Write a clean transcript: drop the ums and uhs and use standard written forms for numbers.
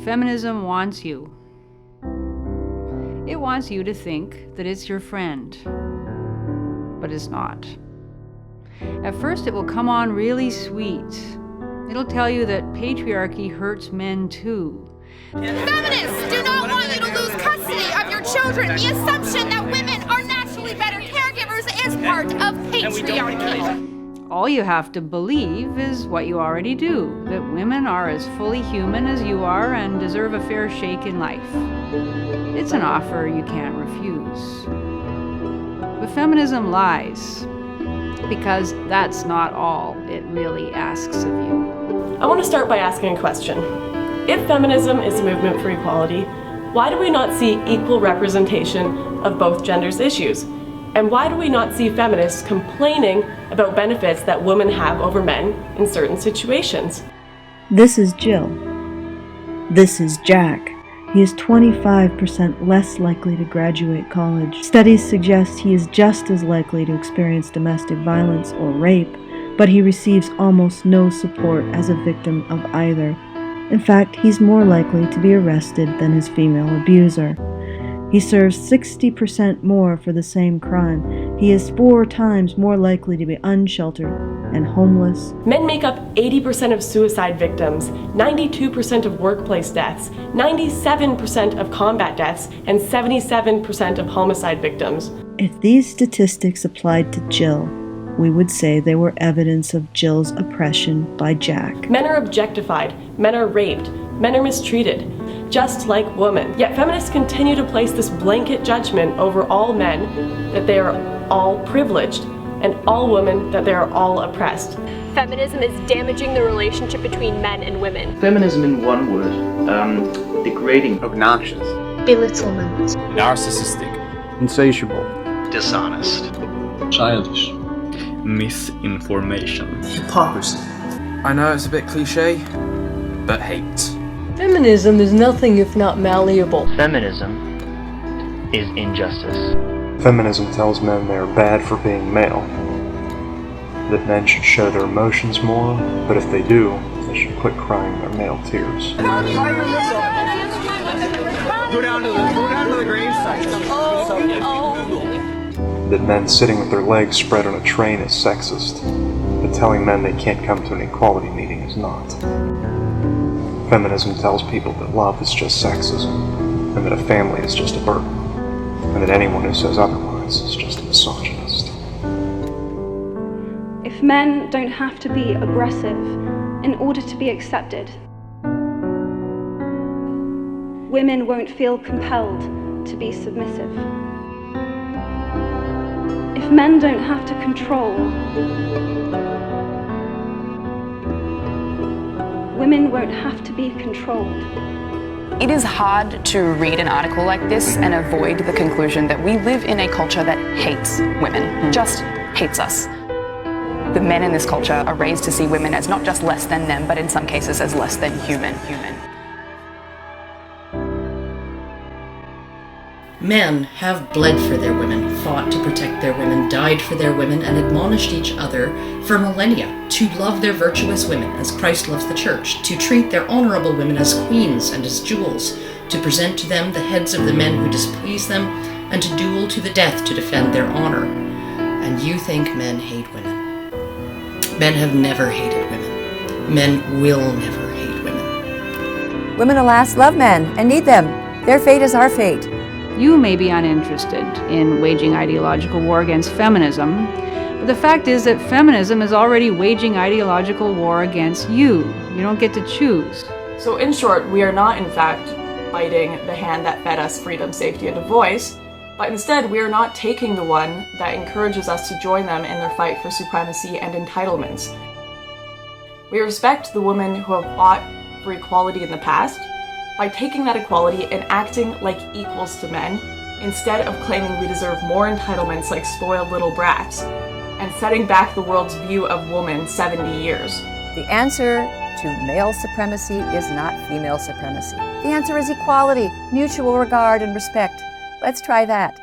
Feminism wants you. It wants you to think that it's your friend, but it's not. At first, it will come on really sweet. It'll tell you that patriarchy hurts men too. Feminists do not want you to lose custody of your children. The assumption that women are naturally better caregivers is part of patriarchy. All you have to believe is what you already do, that women are as fully human as you are and deserve a fair shake in life. It's an offer you can't refuse. But feminism lies, because that's not all it really asks of you. I want to start by asking a question. If feminism is a movement for equality, why do we not see equal representation of both genders' issues? And why do we not see feminists complaining about benefits that women have over men in certain situations? This is Jill. This is Jack. He is 25% less likely to graduate college. Studies suggest he is just as likely to experience domestic violence or rape, but he receives almost no support as a victim of either. In fact, he's more likely to be arrested than his female abuser. He serves 60% more for the same crime. He is 4 times more likely to be unsheltered and homeless. Men make up 80% of suicide victims, 92% of workplace deaths, 97% of combat deaths, and 77% of homicide victims. If these statistics applied to Jill, we would say they were evidence of Jill's oppression by Jack. Men are objectified, men are raped, men are mistreated, just like women. Yet feminists continue to place this blanket judgment over all men that they are all privileged, and all women that they are all oppressed. Feminism is damaging the relationship between men and women. Feminism in one word, degrading, obnoxious, belittlement, narcissistic, insatiable, dishonest, childish, misinformation, hypocrisy. I know it's a bit cliche, but hate. Feminism is nothing if not malleable. Feminism is injustice. Feminism tells men they are bad for being male, that men should show their emotions more, but if they do, they should quit crying their male tears. Go down to the grave site. That men sitting with their legs spread on a train is sexist, but telling men they can't come to an equality meeting is not. Feminism tells people that love is just sexism, and that a family is just a burden, and that anyone who says otherwise is just a misogynist. If men don't have to be aggressive in order to be accepted, women won't feel compelled to be submissive. If men don't have to control, women won't have to be controlled. It is hard to read an article like this and avoid the conclusion that we live in a culture that hates women, just hates us. The men in this culture are raised to see women as not just less than them, but in some cases as less than human. Men have bled for their women, fought to protect their women, died for their women, and admonished each other for millennia to love their virtuous women as Christ loves the church, to treat their honorable women as queens and as jewels, to present to them the heads of the men who displease them, and to duel to the death to defend their honor. And you think men hate women. Men have never hated women. Men will never hate women. Women, alas, love men and need them. Their fate is our fate. You may be uninterested in waging ideological war against feminism, but the fact is that feminism is already waging ideological war against you. You don't get to choose. So in short, we are not in fact biting the hand that fed us freedom, safety, and a voice, but instead we are not taking the one that encourages us to join them in their fight for supremacy and entitlements. We respect the women who have fought for equality in the past, by taking that equality and acting like equals to men, instead of claiming we deserve more entitlements like spoiled little brats, and setting back the world's view of women 70 years. The answer to male supremacy is not female supremacy. The answer is equality, mutual regard, and respect. Let's try that.